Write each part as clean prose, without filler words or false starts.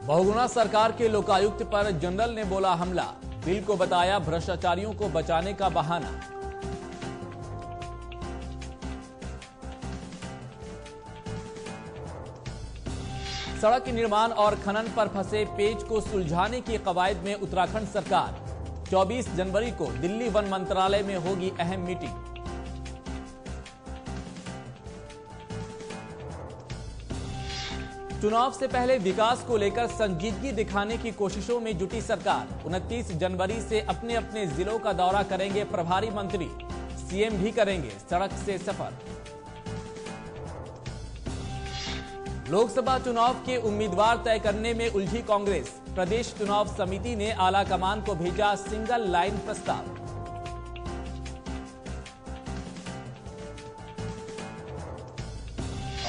बहुगुणा सरकार के लोकायुक्त पर जनरल ने बोला हमला, बिल को बताया भ्रष्टाचारियों को बचाने का बहाना। सड़क निर्माण और खनन पर फंसे पेच को सुलझाने की कवायद में उत्तराखंड सरकार। 24 जनवरी को दिल्ली वन मंत्रालय में होगी अहम मीटिंग। चुनाव से पहले विकास को लेकर संजीदगी दिखाने की कोशिशों में जुटी सरकार। 29 जनवरी से अपने अपने जिलों का दौरा करेंगे प्रभारी मंत्री, सीएम भी करेंगे सड़क से सफर। लोकसभा चुनाव के उम्मीदवार तय करने में उलझी कांग्रेस। प्रदेश चुनाव समिति ने आला कमान को भेजा सिंगल लाइन प्रस्ताव।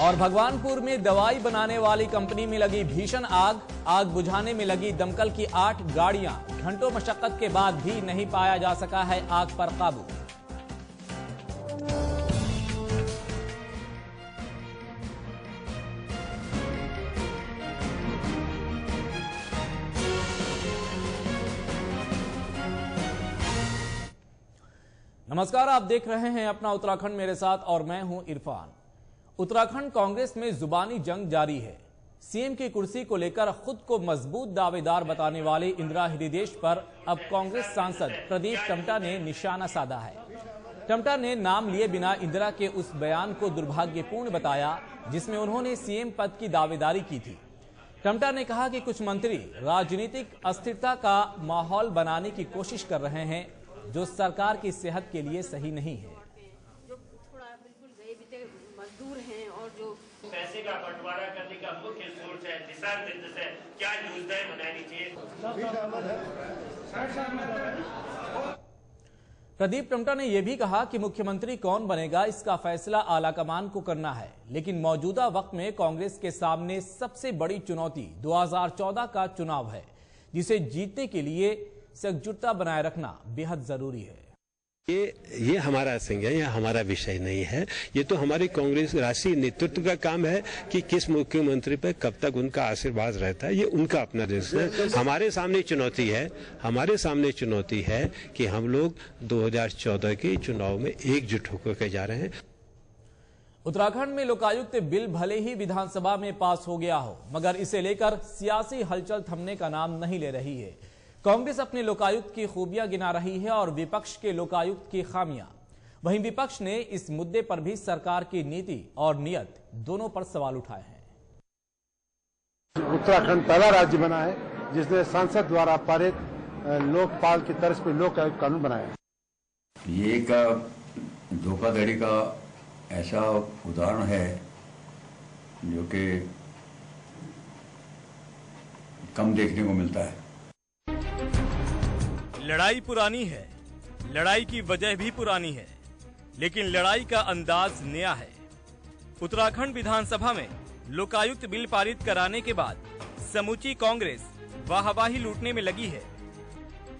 और भगवानपुर में दवाई बनाने वाली कंपनी में लगी भीषण आग बुझाने में लगी दमकल की 8 गाड़ियां। घंटों मशक्कत के बाद भी नहीं पाया जा सका है आग पर काबू। नमस्कार, आप देख रहे हैं अपना उत्तराखंड मेरे साथ और मैं हूं इरफान। उत्तराखंड कांग्रेस में जुबानी जंग जारी है। सीएम की कुर्सी को लेकर खुद को मजबूत दावेदार बताने वाले इंदिरा हृदयेश पर अब कांग्रेस सांसद प्रदीप टम्टा ने निशाना साधा है। टम्टा ने नाम लिए बिना इंदिरा के उस बयान को दुर्भाग्यपूर्ण बताया जिसमें उन्होंने सीएम पद की दावेदारी की थी। टम्टा ने कहा कि कुछ मंत्री राजनीतिक अस्थिरता का माहौल बनाने की कोशिश कर रहे हैं जो सरकार की सेहत के लिए सही नहीं है। मजदूर हैं और जो पैसे का बंटवारा करने का मुख्य सोर्स है, दिशा निर्देश है, क्या योजनाएं बनानी चाहिए। प्रदीप टम्टा ने यह भी कहा कि मुख्यमंत्री कौन बनेगा इसका फैसला आलाकमान को करना है, लेकिन मौजूदा वक्त में कांग्रेस के सामने सबसे बड़ी चुनौती 2014 का चुनाव है, जिसे जीतने के लिए एकजुटता बनाए रखना बेहद जरूरी है। ये हमारा संज्ञा, ये हमारा विषय नहीं है। ये तो हमारे कांग्रेस राष्ट्रीय नेतृत्व का काम है कि किस मुख्यमंत्री पर कब तक उनका आशीर्वाद रहता है, ये उनका अपना देश है। हमारे सामने चुनौती है कि हम लोग 2014 के चुनाव में एकजुट होकर के जा रहे हैं। उत्तराखंड में लोकायुक्त बिल भले ही विधानसभा में पास हो गया हो, मगर इसे लेकर सियासी हलचल थमने का नाम नहीं ले रही है। कांग्रेस अपने लोकायुक्त की खूबियां गिना रही है और विपक्ष के लोकायुक्त की खामियां। वहीं विपक्ष ने इस मुद्दे पर भी सरकार की नीति और नियत दोनों पर सवाल उठाए हैं। उत्तराखंड पहला राज्य बना है जिसने संसद द्वारा पारित लोकपाल की तर्ज पर लोकायुक्त कानून बनाया। ये एक धोखाधड़ी का ऐसा उदाहरण है जो कि कम देखने को मिलता है। लड़ाई पुरानी है, लड़ाई की वजह भी पुरानी है, लेकिन लड़ाई का अंदाज नया है। उत्तराखंड विधानसभा में लोकायुक्त बिल पारित कराने के बाद समूची कांग्रेस वाहवाही लूटने में लगी है,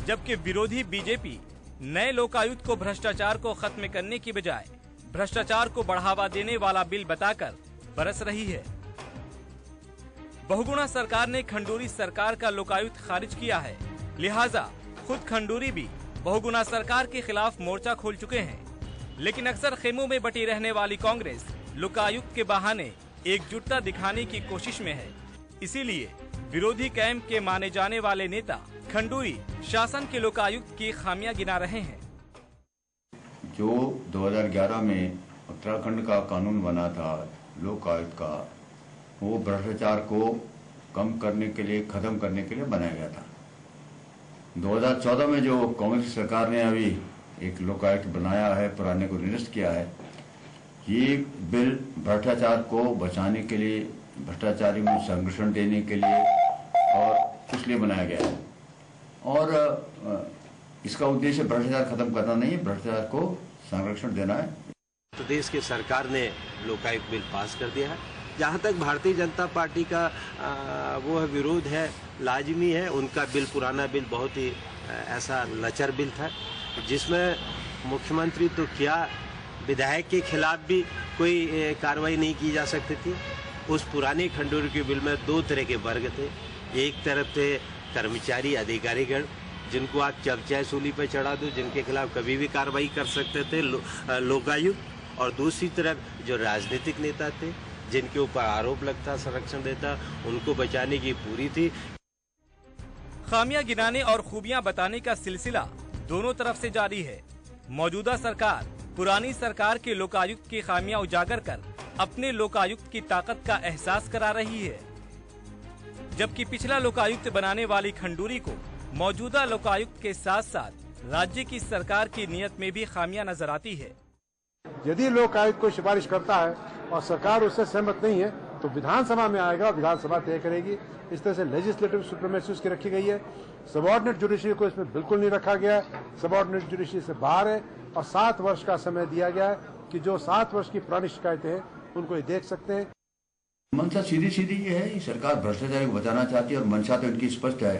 जबकि विरोधी बीजेपी नए लोकायुक्त को भ्रष्टाचार को खत्म करने की बजाय भ्रष्टाचार को बढ़ावा देने वाला बिल बताकर बरस रही है। बहुगुणा सरकार ने खंडूरी सरकार का लोकायुक्त खारिज किया है, लिहाजा खुद खंडूरी भी बहुगुणा सरकार के खिलाफ मोर्चा खोल चुके हैं। लेकिन अक्सर खेमों में बटी रहने वाली कांग्रेस लोकायुक्त के बहाने एकजुटता दिखाने की कोशिश में है। इसीलिए विरोधी कैंप के माने जाने वाले नेता खंडूरी शासन के लोकायुक्त की खामियां गिना रहे हैं। जो 2011 में उत्तराखंड का कानून बना था लोकायुक्त का, वो भ्रष्टाचार को कम करने के लिए, खत्म करने के लिए बनाया गया था। 2014 में जो कांग्रेस सरकार ने अभी एक लोकायुक्त बनाया है, पुराने को निरस्त किया है, ये बिल भ्रष्टाचार को बचाने के लिए, भ्रष्टाचारी में संरक्षण देने के लिए और इसलिए बनाया गया है। और इसका उद्देश्य भ्रष्टाचार खत्म करना नहीं है, भ्रष्टाचार को संरक्षण देना है। प्रदेश की सरकार ने लोकायुक्त बिल पास कर दिया है। जहाँ तक भारतीय जनता पार्टी का वो विरोध है, लाजमी है। उनका बिल, पुराना बिल बहुत ही ऐसा लचर बिल था जिसमें मुख्यमंत्री तो क्या, विधायक के खिलाफ भी कोई कार्रवाई नहीं की जा सकती थी। उस पुराने खंडूरी के बिल में 2 तरह के वर्ग थे। एक तरफ थे कर्मचारी अधिकारीगण जिनको आप चर्चा सूली पे चढ़ा दो, जिनके खिलाफ कभी भी कार्रवाई कर सकते थे लोकायुक्त, और दूसरी तरफ जो राजनीतिक नेता थे जिनके ऊपर आरोप लगता, संरक्षण देता, उनको बचाने की पूरी थी। खामियां गिनाने और खूबियां बताने का सिलसिला दोनों तरफ से जारी है। मौजूदा सरकार पुरानी सरकार के लोकायुक्त की खामियां उजागर कर अपने लोकायुक्त की ताकत का एहसास करा रही है, जबकि पिछला लोकायुक्त बनाने वाली खंडूरी को मौजूदा लोकायुक्त के साथ साथ राज्य की सरकार की नीयत में भी खामियां नजर आती है। यदि लोकायुक्त कोई सिफारिश करता है और सरकार उससे सहमत नहीं है तो विधानसभा में आएगा, विधानसभा तय करेगी। इस तरह से लेजिस्लेटिव सुप्रीमेसी उसकी रखी गई है। सबऑर्डिनेट जुडिशरी को इसमें बिल्कुल नहीं रखा गया है, सबऑर्डिनेट जुडिशरी से बाहर है, और 7 वर्ष का समय दिया गया है कि जो 7 वर्ष की पुरानी शिकायतें हैं उनको ये देख सकते हैं। मंशा सीधी सीधी ये है, सरकार भ्रष्टाचार को बचाना चाहती है और मंशा तो इनकी स्पष्ट है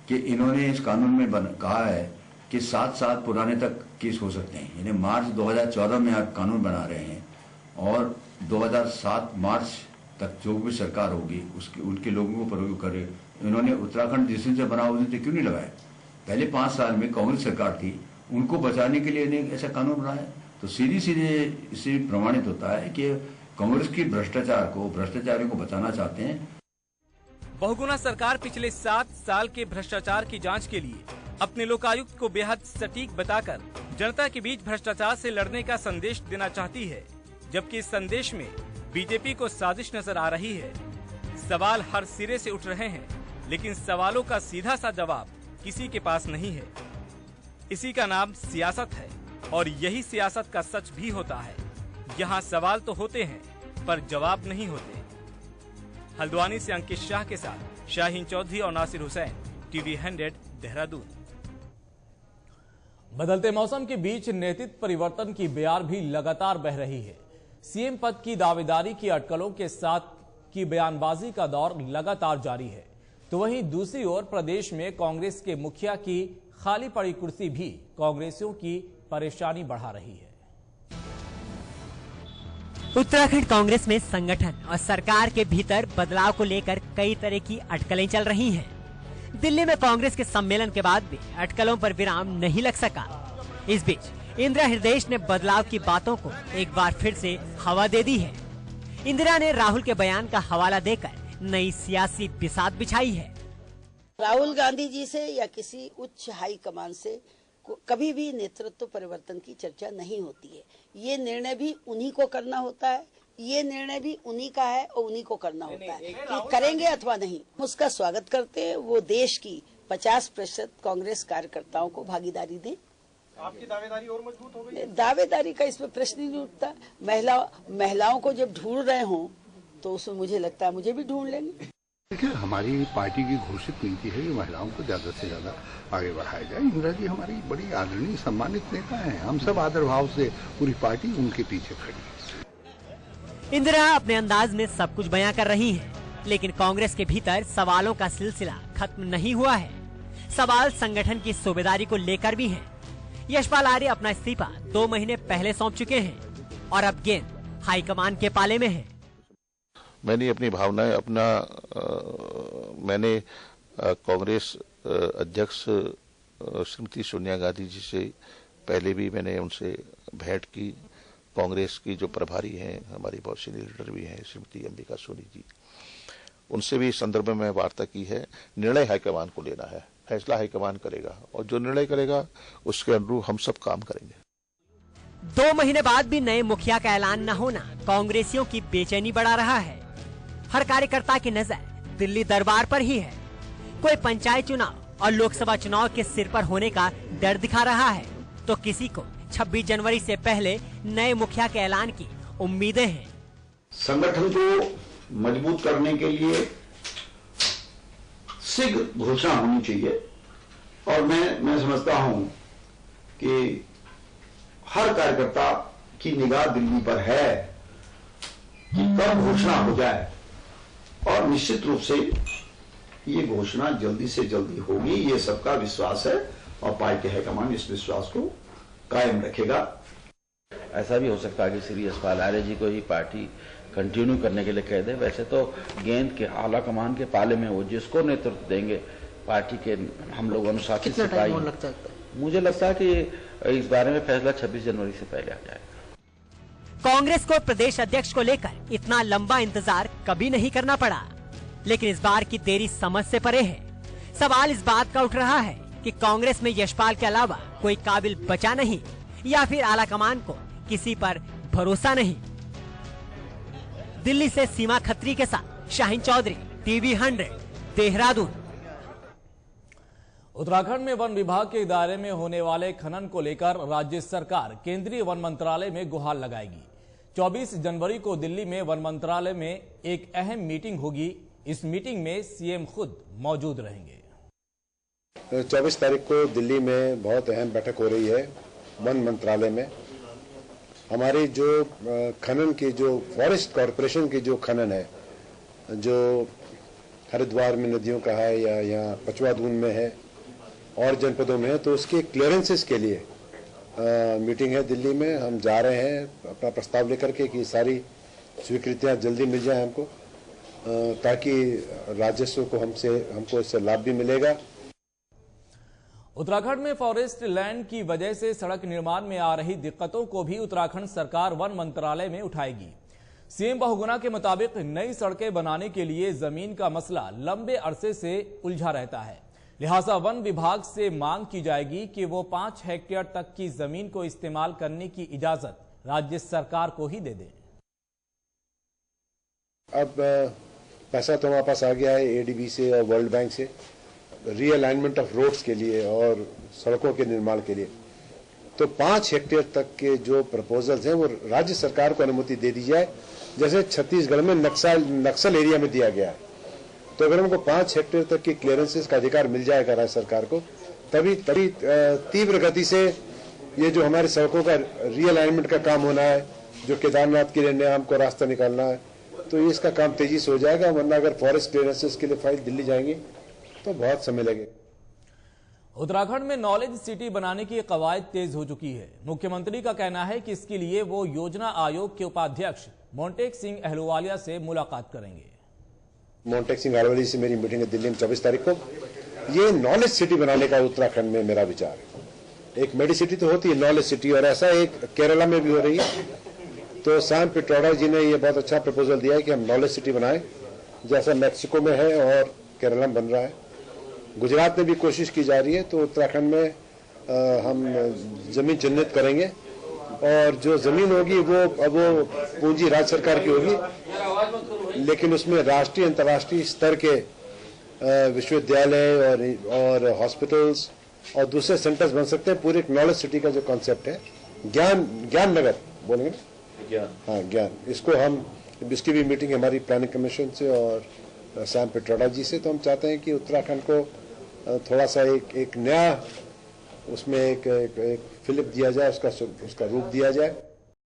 कि इन्होंने इस कानून में कहा है कि 7 साल पुराने तक केस हो सकते हैं। यानी मार्च 2014 में आप कानून बना रहे हैं और 2007 मार्च तक जो भी सरकार होगी उसके उनके लोगों को प्रयोग करे। इन्होंने उत्तराखंड जिस दिन से बना उस दिन से क्यों नहीं लगाया? पहले 5 साल में कांग्रेस सरकार थी, उनको बचाने के लिए इन्हें ऐसा कानून बनाया। तो सीधी सीधे इससे प्रमाणित होता है कि कांग्रेस की भ्रष्टाचारियों को बचाना चाहते हैं। बहुगुना सरकार पिछले 7 साल के भ्रष्टाचार की जांच के लिए अपने लोकायुक्त को बेहद सटीक बताकर जनता के बीच भ्रष्टाचार से लड़ने का संदेश देना चाहती है, जबकि इस संदेश में बीजेपी को साजिश नजर आ रही है। सवाल हर सिरे से उठ रहे हैं, लेकिन सवालों का सीधा सा जवाब किसी के पास नहीं है। इसी का नाम सियासत है और यही सियासत का सच भी होता है। यहाँ सवाल तो होते हैं पर जवाब नहीं होते। हल्द्वानी से अंकित शाह के साथ शाहीन चौधरी और नासिर हुसैन, टीवी 100 देहरादून। बदलते मौसम के बीच नेतृत्व परिवर्तन की बयार भी लगातार बह रही है। सीएम पद की दावेदारी की अटकलों के साथ की बयानबाजी का दौर लगातार जारी है, तो वहीं दूसरी ओर प्रदेश में कांग्रेस के मुखिया की खाली पड़ी कुर्सी भी कांग्रेसियों की परेशानी बढ़ा रही है। उत्तराखंड कांग्रेस में संगठन और सरकार के भीतर बदलाव को लेकर कई तरह की अटकलें चल रही हैं। दिल्ली में कांग्रेस के सम्मेलन के बाद भी अटकलों पर विराम नहीं लग सका। इस बीच इंदिरा हृदय ने बदलाव की बातों को एक बार फिर से हवा दे दी है। इंदिरा ने राहुल के बयान का हवाला देकर नई सियासी बिसात बिछाई है। राहुल गांधी जी से या किसी उच्च हाई कमान से कभी भी नेतृत्व परिवर्तन की चर्चा नहीं होती है। ये निर्णय भी उन्हीं को करना होता है, ये निर्णय भी उन्हीं का है और उन्हीं को करना होता है कि करेंगे अथवा नहीं। उसका स्वागत करते हैं, वो देश की 50% कांग्रेस कार्यकर्ताओं को भागीदारी दें। आपकी दावेदारी और मजबूत हो गई। दावेदारी का इसमें प्रश्न ही नहीं उठता। महिलाओं को जब ढूंढ रहे हों तो उसमें मुझे लगता है मुझे भी ढूंढ लेंगे। देखिए, हमारी पार्टी की घोषित नीति है कि महिलाओं को ज्यादा से ज्यादा आगे बढ़ाया जाए। इंदिरा जी हमारी बड़ी आदरणीय सम्मानित नेता हैं। हम सब आदर भाव से पूरी पार्टी उनके पीछे खड़ी है। इंदिरा अपने अंदाज में सब कुछ बयां कर रही हैं, लेकिन कांग्रेस के भीतर सवालों का सिलसिला खत्म नहीं हुआ है। सवाल संगठन की सूबेदारी को लेकर भी हैं। यशपाल आर्य अपना इस्तीफा 2 महीने पहले सौंप चुके हैं और अब गेंद हाईकमान के पाले में है। मैंने अपनी भावनाएं मैंने कांग्रेस अध्यक्ष श्रीमती सोनिया गांधी जी से पहले भी मैंने उनसे भेंट की। कांग्रेस की जो प्रभारी हैं, हमारी बहुत सीनियर लीडर भी हैं श्रीमती अंबिका सोनी जी, उनसे भी इस संदर्भ में वार्ता की है। निर्णय हाईकमान को लेना है, फैसला हाईकमान करेगा और जो निर्णय करेगा उसके अनुरूप हम सब काम करेंगे। 2 महीने बाद भी नए मुखिया का ऐलान न होना कांग्रेसियों की बेचैनी बढ़ा रहा है। हर कार्यकर्ता की नजर दिल्ली दरबार पर ही है। कोई पंचायत चुनाव और लोकसभा चुनाव के सिर पर होने का डर दिखा रहा है, तो किसी को 26 जनवरी से पहले नए मुखिया के ऐलान की उम्मीदें हैं। संगठन को मजबूत करने के लिए शीघ्र घोषणा होनी चाहिए और मैं समझता हूं कि हर कार्यकर्ता की निगाह दिल्ली पर है कि कब घोषणा हो जाए और निश्चित रूप से ये घोषणा जल्दी से जल्दी होगी, ये सबका विश्वास है और पार्टी हाईकमान इस विश्वास को कायम रखेगा। ऐसा भी हो सकता है कि श्री यशपाल आर्य जी को ही पार्टी कंटिन्यू करने के लिए कह दे। वैसे तो गेंद के आला कमान के पाले में वो जिसको नेतृत्व देंगे पार्टी के हम लोग अनुशासित सिपाही। मुझे लगता है कि इस बारे में फैसला 26 जनवरी से पहले आ जाएगा। कांग्रेस को प्रदेश अध्यक्ष को लेकर इतना लंबा इंतजार कभी नहीं करना पड़ा, लेकिन इस बार की देरी समझ से परे है। सवाल इस बात का उठ रहा है कि कांग्रेस में यशपाल के अलावा कोई काबिल बचा नहीं, या फिर आलाकमान को किसी पर भरोसा नहीं। दिल्ली से सीमा खत्री के साथ शाहीन चौधरी, टीवी 100, देहरादून। उत्तराखंड में वन विभाग के दायरे में होने वाले खनन को लेकर राज्य सरकार केंद्रीय वन मंत्रालय में गुहार लगाएगी। 24 जनवरी को दिल्ली में वन मंत्रालय में एक अहम मीटिंग होगी। इस मीटिंग में सीएम खुद मौजूद रहेंगे। 24 तारीख को दिल्ली में बहुत अहम बैठक हो रही है वन मंत्रालय में। हमारी जो खनन की, जो फॉरेस्ट कॉरपोरेशन की जो खनन है, जो हरिद्वार में नदियों का है या यहाँ पचवादून में है और जनपदों में है, तो उसके क्लियरेंसेस के लिए मीटिंग है दिल्ली में। हम जा रहे हैं अपना प्रस्ताव लेकर के कि सारी स्वीकृतियां जल्दी मिल जाए हमको, ताकि राजस्व को हमको इससे लाभ भी मिलेगा। उत्तराखंड में फॉरेस्ट लैंड की वजह से सड़क निर्माण में आ रही दिक्कतों को भी उत्तराखंड सरकार वन मंत्रालय में उठाएगी। सीएम बहुगुणा के मुताबिक नई सड़कें बनाने के लिए जमीन का मसला लंबे अरसे से उलझा रहता है, लिहाजा वन विभाग से मांग की जाएगी कि वो 5 हेक्टेयर तक की जमीन को इस्तेमाल करने की इजाजत राज्य सरकार को ही दे दे। अब पैसा तो हमारे पास आ गया है एडीबी से और वर्ल्ड बैंक से, रीअलाइनमेंट ऑफ रोड्स के लिए और सड़कों के निर्माण के लिए। तो 5 हेक्टेयर तक के जो प्रपोजल्स हैं वो राज्य सरकार को अनुमति दे दी जाए, जैसे छत्तीसगढ़ में नक्सल एरिया में दिया गया है। तो अगर हमको 5 हेक्टेयर तक की क्लियरेंसेस का अधिकार मिल जाएगा राज्य सरकार को, तभी तीव्र गति से ये जो हमारे सड़कों का रीअलाइनमेंट का काम होना है, जो केदारनाथ के लिए नया हमको रास्ता निकालना है, तो इसका काम तेजी से हो जाएगा। वरना अगर फॉरेस्ट क्लियरेंसेस के लिए फाइल दिल्ली जाएंगे तो बहुत समय लगेगा। उत्तराखंड में नॉलेज सिटी बनाने की कवायद तेज हो चुकी है। मुख्यमंत्री का कहना है कि इसके लिए वो योजना आयोग के उपाध्यक्ष मोंटेक सिंह अहलुवालिया से मुलाकात करेंगे। मोंटेक सिंह अहलुवालिया से मेरी मीटिंग है दिल्ली में 24 तारीख को। ये नॉलेज सिटी बनाने का उत्तराखंड में मेरा विचार है। एक मेडी सिटी तो होती है नॉलेज सिटी, और ऐसा एक केरला में भी हो रही है। तो सैम पिट्रोडा जी ने ये बहुत अच्छा प्रपोजल दिया है कि हम नॉलेज सिटी बनाएं, जैसा मैक्सिको में है और केरला में बन रहा है। गुजरात में भी कोशिश की जा रही है। तो उत्तराखंड में हम जमीन चिन्हित करेंगे, और जो जमीन होगी वो पूंजी राज्य सरकार की होगी, लेकिन उसमें राष्ट्रीय अंतर्राष्ट्रीय स्तर के विश्वविद्यालय और हॉस्पिटल्स और दूसरे सेंटर्स बन सकते हैं। पूरे नॉलेज सिटी का जो कॉन्सेप्ट है, ज्ञान नगर बोलेंगे ना, हाँ ज्ञान, इसको हम, इसकी भी मीटिंग हमारी प्लानिंग कमीशन से और सैम पिट्रोडा जी से। तो हम चाहते हैं कि उत्तराखंड को थोड़ा सा एक नया उसमें एक फिलिप दिया जाए, उसका रूप दिया जाए।